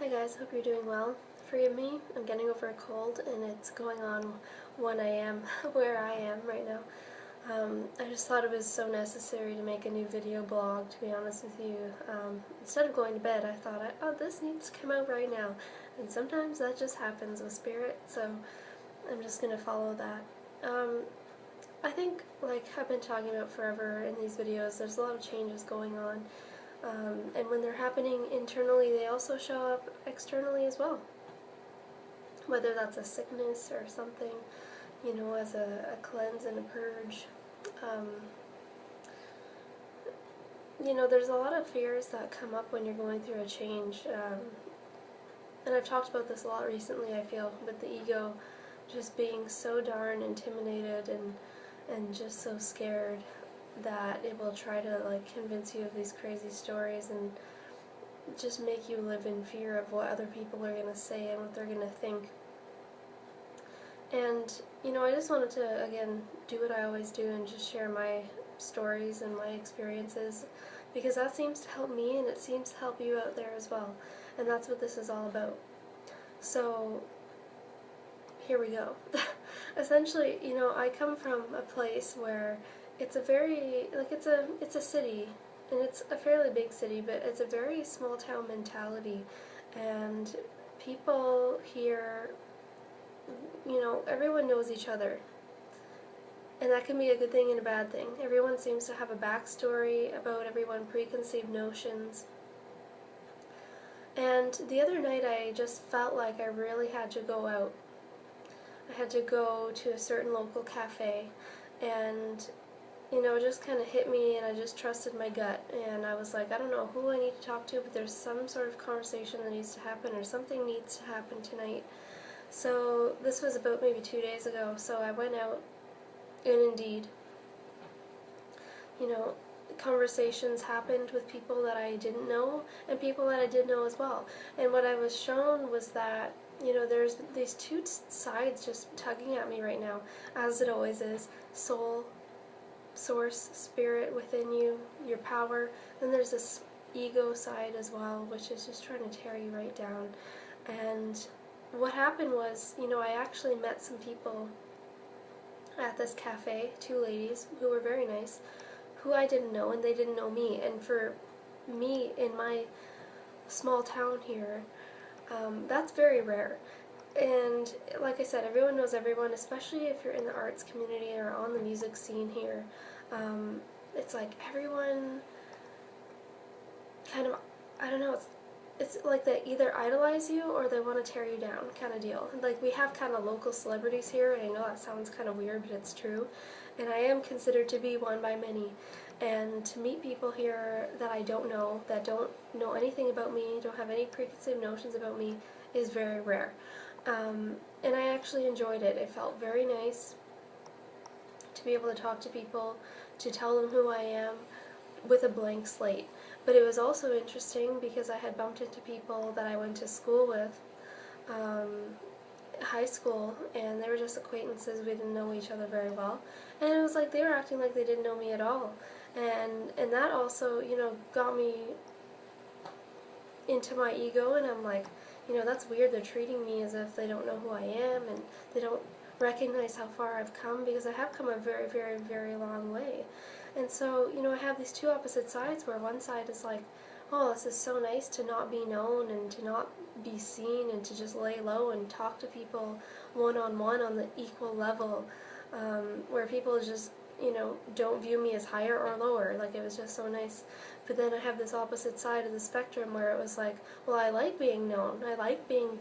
Hi guys, hope you're doing well. Forgive me, I'm getting over a cold and it's going on 1 a.m. where I am right now. I just thought it was so necessary to make a new video blog, to be honest with you. Instead of going to bed, I thought, oh, this needs to come out right now. And sometimes that just happens with spirit, so I'm just going to follow that. I think, like I've been talking about forever in these videos, there's a lot of changes going on. And when they're happening internally, they also show up externally as well. Whether that's a sickness or something, as a cleanse and a purge. There's a lot of fears that come up when you're going through a change. And I've talked about this a lot recently, I feel, with the ego just being so darn intimidated and just so scared that it will try to convince you of these crazy stories and just make you live in fear of what other people are going to say and what they're going to think. And, I just wanted to, again, do what I always do and just share my stories and my experiences, because that seems to help me and it seems to help you out there as well. And that's what this is all about. So, here we go. Essentially, I come from a place where it's a very, it's a city, and it's a fairly big city, but it's a very small town mentality, and people here, everyone knows each other, and that can be a good thing and a bad thing. Everyone seems to have a backstory about everyone, preconceived notions, and the other night I just felt like I really had to go out. I had to go to a certain local cafe, and it just kind of hit me, and I just trusted my gut, and I was like, I don't know who I need to talk to, but there's some sort of conversation that needs to happen, or something needs to happen tonight. So this was about maybe 2 days ago, so I went out, and indeed, conversations happened with people that I didn't know, and people that I did know as well. And what I was shown was that, there's these two sides just tugging at me right now, as it always is: soul, source, spirit within you, your power. Then there's this ego side as well, which is just trying to tear you right down. And what happened was, I actually met some people at this cafe, two ladies who were very nice, who I didn't know, and they didn't know me. And for me, in my small town here, that's very rare. And like I said, everyone knows everyone, especially if you're in the arts community or on the music scene here. It's like everyone kind of, I don't know, it's like they either idolize you or they want to tear you down kind of deal. Like, we have kind of local celebrities here, and I know that sounds kind of weird, but it's true. And I am considered to be one by many. And to meet people here that I don't know, that don't know anything about me, don't have any preconceived notions about me, is very rare. And I actually enjoyed it. It felt very nice to be able to talk to people, to tell them who I am with a blank slate. But it was also interesting because I had bumped into people that I went to school with, high school, and they were just acquaintances. We didn't know each other very well. And it was like they were acting like they didn't know me at all. And that also, got me into my ego, and I'm like, that's weird. They're treating me as if they don't know who I am, and they don't recognize how far I've come, because I have come a very, very, very long way. And so, I have these two opposite sides, where one side is like, oh, this is so nice to not be known and to not be seen and to just lay low and talk to people one-on-one on the equal level, where people just, don't view me as higher or lower. Like, it was just so nice. But then I have this opposite side of the spectrum where it was like, well, I like being known. I like being,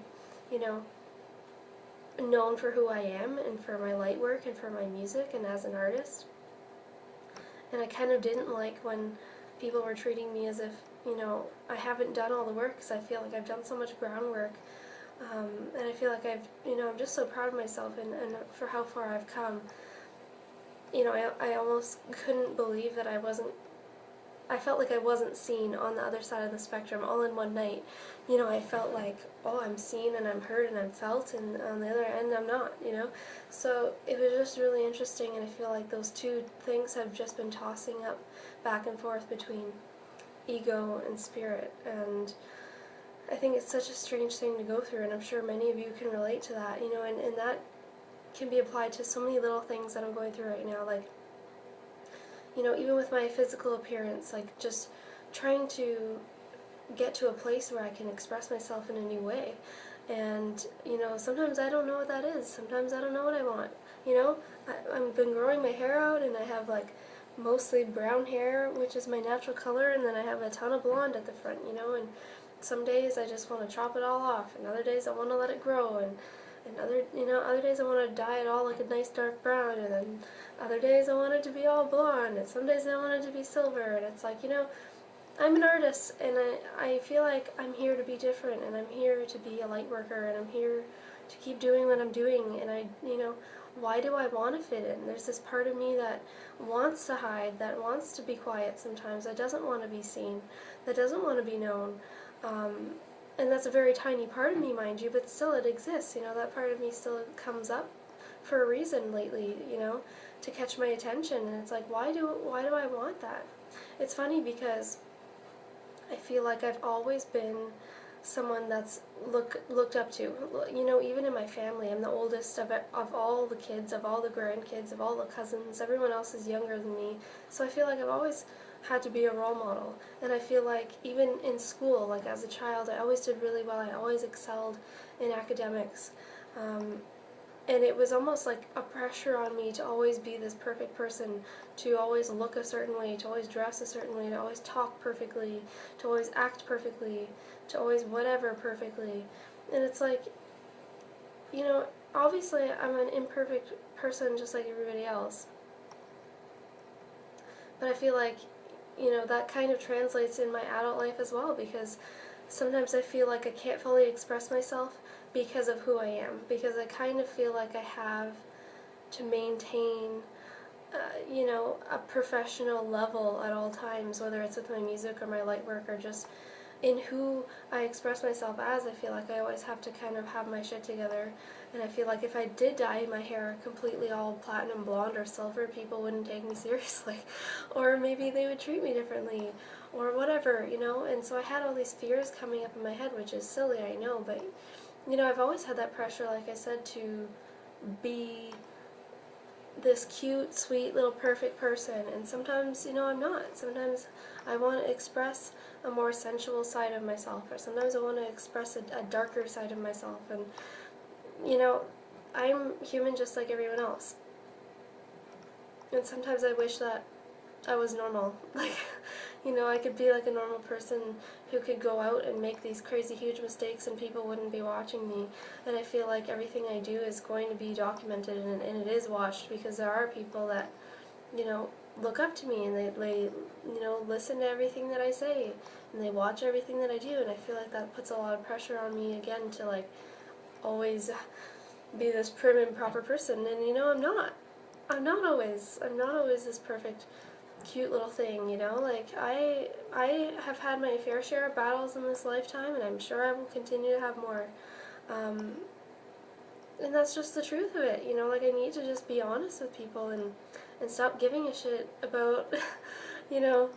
known for who I am and for my light work and for my music and as an artist. And I kind of didn't like when people were treating me as if, I haven't done all the work, because I feel like I've done so much groundwork. And I feel like I'm just so proud of myself and for how far I've come. I almost couldn't believe that I felt like I wasn't seen on the other side of the spectrum all in one night. I felt like, oh, I'm seen and I'm heard and I'm felt, and on the other end I'm not, So it was just really interesting, and I feel like those two things have just been tossing up back and forth between ego and spirit. And I think it's such a strange thing to go through, and I'm sure many of you can relate to that, you know, and that can be applied to so many little things that I'm going through right now, like, you know, even with my physical appearance, like just trying to get to a place where I can express myself in a new way. And, you know, sometimes I don't know what that is. Sometimes I don't know what I want. You know, I've been growing my hair out, and I have like mostly brown hair, which is my natural color, and then I have a ton of blonde at the front, you know, and some days I just want to chop it all off, and other days I want to let it grow, and other days I want to dye it all like a nice dark brown, and then other days I want it to be all blonde, and some days I want it to be silver, and it's like, you know, I'm an artist, and I feel like I'm here to be different, and I'm here to be a light worker, and I'm here to keep doing what I'm doing, and you know, why do I want to fit in? There's this part of me that wants to hide, that wants to be quiet sometimes, that doesn't want to be seen, that doesn't want to be known, and that's a very tiny part of me, mind you, but still it exists, you know, that part of me still comes up for a reason lately, you know, to catch my attention, and it's like, why do I want that? It's funny because I feel like I've always been someone that's looked up to. You know, even in my family, I'm the oldest of all the kids, of all the grandkids, of all the cousins. Everyone else is younger than me. So I feel like I've always had to be a role model. And I feel like even in school, like as a child, I always did really well. I always excelled in academics. And it was almost like a pressure on me to always be this perfect person, to always look a certain way, to always dress a certain way, to always talk perfectly, to always act perfectly, to always whatever perfectly. And it's like, you know, obviously I'm an imperfect person just like everybody else. But I feel like, you know, that kind of translates in my adult life as well, because sometimes I feel like I can't fully express myself because of who I am, because I kind of feel like I have to maintain, you know, a professional level at all times, whether it's with my music or my light work or just in who I express myself as. I feel like I always have to kind of have my shit together, and I feel like if I did dye my hair completely all platinum blonde or silver, people wouldn't take me seriously, or maybe they would treat me differently, or whatever, you know. And so I had all these fears coming up in my head, which is silly, I know, but you know, I've always had that pressure, like I said, to be this cute, sweet, little perfect person, and sometimes, you know, I'm not. Sometimes I want to express a more sensual side of myself, or sometimes I want to express a darker side of myself, and, you know, I'm human just like everyone else. And sometimes I wish that I was normal. Like, you know, I could be like a normal person who could go out and make these crazy huge mistakes and people wouldn't be watching me. And I feel like everything I do is going to be documented, and it is watched, because there are people that, you know, look up to me, and they you know, listen to everything that I say, and they watch everything that I do, and I feel like that puts a lot of pressure on me again to like always be this prim and proper person, and you know, I'm not. I'm not always this perfect cute little thing, you know. Like I have had my fair share of battles in this lifetime, and I'm sure I will continue to have more. And that's just the truth of it, you know. Like, I need to just be honest with people and stop giving a shit about you know,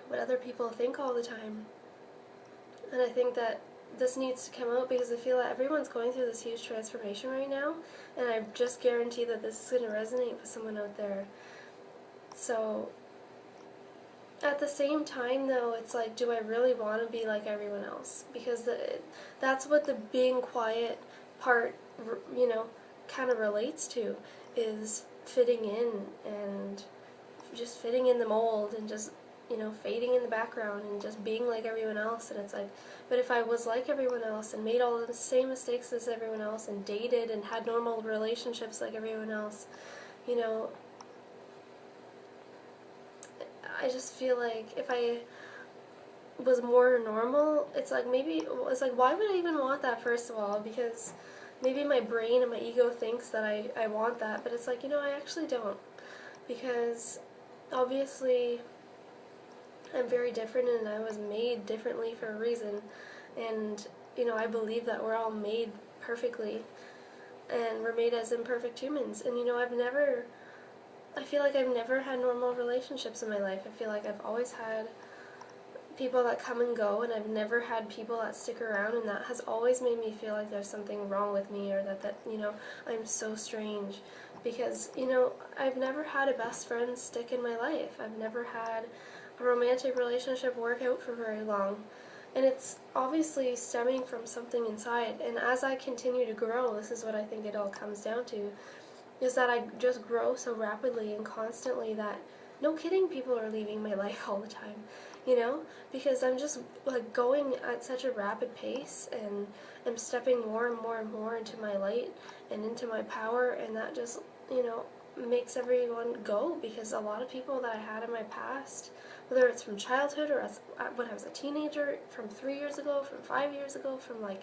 what other people think all the time. And I think that this needs to come out, because I feel that everyone's going through this huge transformation right now, and I just guarantee that this is going to resonate with someone out there. So, at the same time, though, it's like, do I really want to be like everyone else? Because that's what the being quiet part, you know, kind of relates to, is fitting in, and just fitting in the mold, and just, you know, fading in the background, and just being like everyone else. And it's like, but if I was like everyone else, and made all the same mistakes as everyone else, and dated and had normal relationships like everyone else, you know, I just feel like if I was more normal, it's like, why would I even want that, first of all? Because maybe my brain and my ego thinks that I want that, but it's like, you know, I actually don't. Because obviously I'm very different, and I was made differently for a reason. And, you know, I believe that we're all made perfectly, and we're made as imperfect humans. And, you know, I feel like I've never had normal relationships in my life. I feel like I've always had people that come and go, and I've never had people that stick around, and that has always made me feel like there's something wrong with me, or that I'm so strange, because I've never had a best friend stick in my life. I've never had a romantic relationship work out for very long, and it's obviously stemming from something inside. And as I continue to grow, this is what I think it all comes down to, is that I just grow so rapidly and constantly that, no kidding, people are leaving my life all the time, because I'm just like going at such a rapid pace, and I'm stepping more and more and more into my light and into my power, and that just, makes everyone go, because a lot of people that I had in my past, whether it's from childhood or when I was a teenager, from 3 years ago, from 5 years ago, from like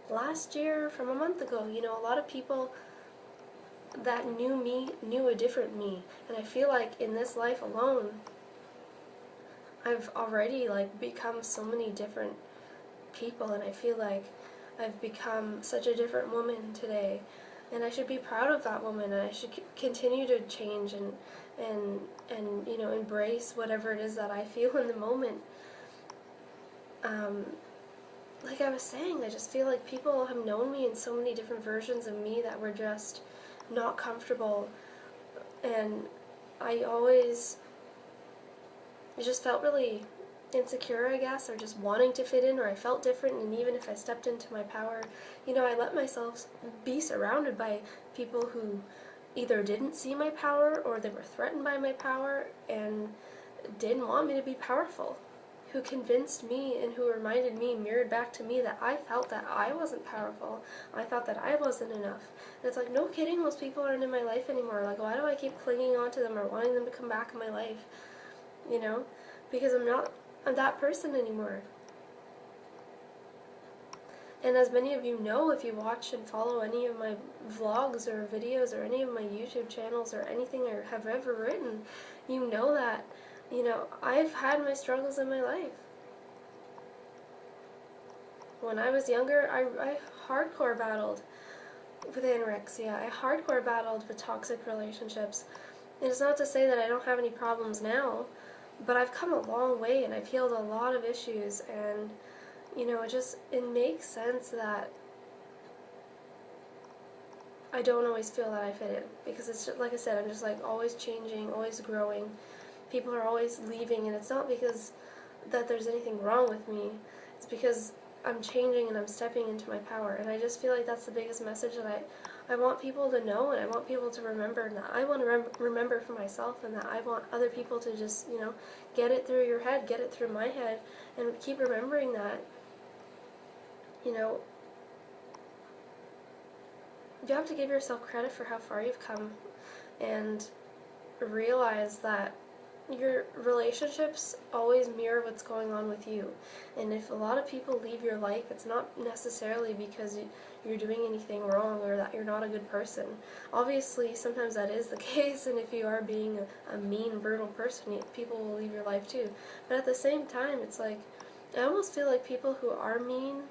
last year, from a month ago, a lot of people that knew me knew a different me. And I feel like in this life alone, I've already like become so many different people, and I feel like I've become such a different woman today, and I should be proud of that woman, and I should continue to change and embrace whatever it is that I feel in the moment. Like I was saying, I just feel like people have known me in so many different versions of me that were just not comfortable, and I always just felt really insecure, I guess, or just wanting to fit in, or I felt different, and even if I stepped into my power, I let myself be surrounded by people who either didn't see my power, or they were threatened by my power and didn't want me to be powerful, who convinced me and who reminded me, mirrored back to me, that I felt that I wasn't powerful. I thought that I wasn't enough. And it's like, no kidding, those people aren't in my life anymore. Like, why do I keep clinging on to them or wanting them to come back in my life? Because I'm that person anymore. And as many of you know, if you watch and follow any of my vlogs or videos or any of my YouTube channels or anything I have ever written, you know that, I've had my struggles in my life. When I was younger, I hardcore battled with anorexia. I hardcore battled with toxic relationships. And it's not to say that I don't have any problems now, but I've come a long way, and I've healed a lot of issues, and it makes sense that I don't always feel that I fit in, because it's just, like I said, I'm just like always changing, always growing. People are always leaving, and it's not because that there's anything wrong with me. It's because I'm changing and I'm stepping into my power, and I just feel like that's the biggest message that I want people to know, and I want people to remember, and that I want to remember for myself, and that I want other people to just, get it through your head, get it through my head, and keep remembering that, you have to give yourself credit for how far you've come, and realize that your relationships always mirror what's going on with you. And if a lot of people leave your life, it's not necessarily because you're doing anything wrong or that you're not a good person. Obviously, sometimes that is the case, and if you are being a mean, brutal person, people will leave your life too. But at the same time, it's like, I almost feel like people who are mean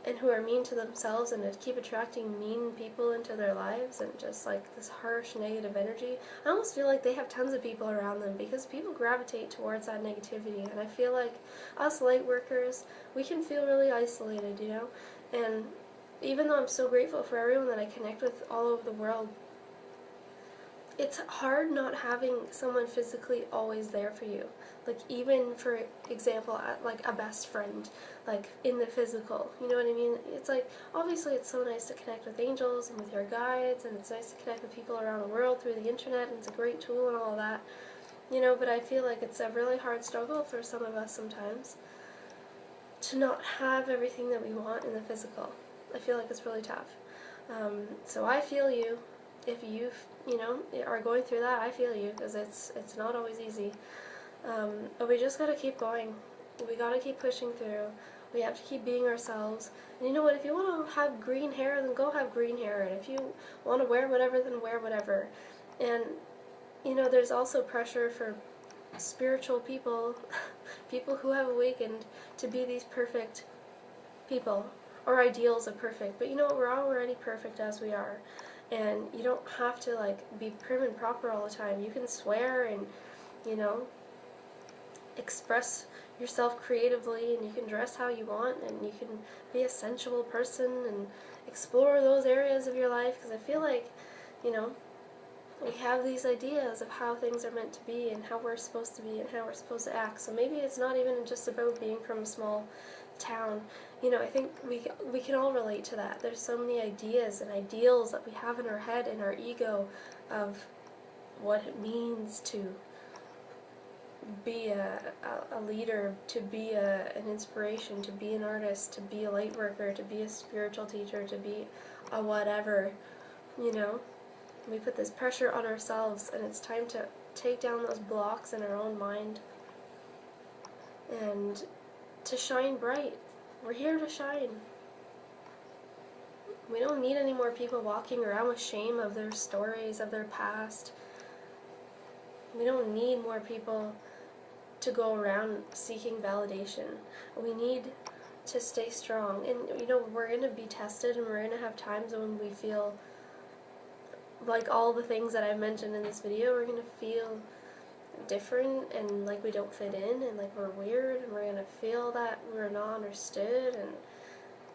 and who are mean to themselves and to keep attracting mean people into their lives and just like this harsh negative energy, I almost feel like they have tons of people around them, because people gravitate towards that negativity. And I feel like us light workers, we can feel really isolated, and even though I'm so grateful for everyone that I connect with all over the world, it's hard not having someone physically always there for you. Like, even, for example, like a best friend, like in the physical, you know what I mean? It's like, obviously it's so nice to connect with angels and with your guides, and it's nice to connect with people around the world through the internet, and it's a great tool and all that, but I feel like it's a really hard struggle for some of us sometimes to not have everything that we want in the physical. I feel like it's really tough. So I feel you. If you are going through that, I feel you, because it's not always easy. But we just gotta keep going. We gotta keep pushing through. We have to keep being ourselves. And you know what? If you want to have green hair, then go have green hair. And if you want to wear whatever, then wear whatever. And there's also pressure for spiritual people, people who have awakened, to be these perfect people, or ideals of perfect. But you know what? We're already perfect as we are. And you don't have to like be prim and proper all the time. You can swear and express yourself creatively, and you can dress how you want, and you can be a sensual person and explore those areas of your life, because I feel like, you know, we have these ideas of how things are meant to be and how we're supposed to be and how we're supposed to act. So maybe it's not even just about being from a small town. You know, I think we can all relate to that. There's so many ideas and ideals that we have in our head, in our ego, of what it means to be a leader, to be an inspiration, to be an artist, to be a light worker, to be a spiritual teacher, to be a whatever, you know. We put this pressure on ourselves, and it's time to take down those blocks in our own mind and to shine bright. We're here to shine. We don't need any more people walking around with shame of their stories, of their past. We don't need more people to go around seeking validation. We need to stay strong. And, you know, we're going to be tested, and we're going to have times when we feel like all the things that I've mentioned in this video. We're going to feel different and like we don't fit in and like we're weird, and we're going to feel that we're not understood and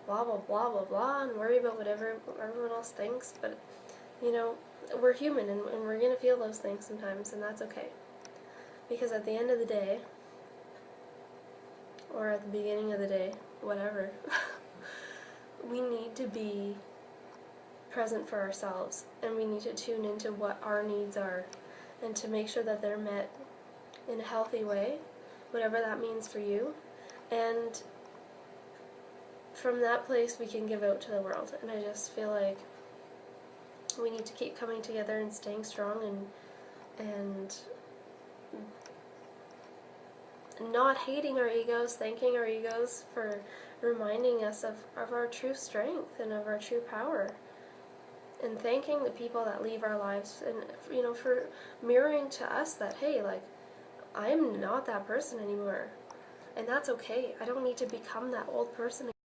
blah blah blah blah blah, and worry about whatever everyone else thinks. But, you know, we're human, and we're going to feel those things sometimes, and that's okay. Because at the end of the day, or at the beginning of the day, whatever, we need to be present for ourselves, and we need to tune into what our needs are and to make sure that they're met in a healthy way, whatever that means for you. And from that place we can give out to the world. And I just feel like we need to keep coming together and staying strong and not hating our egos, thanking our egos for reminding us of our true strength and of our true power. And thanking the people that leave our lives, and, you know, for mirroring to us that, hey, like, I'm not that person anymore. And that's okay. I don't need to become that old person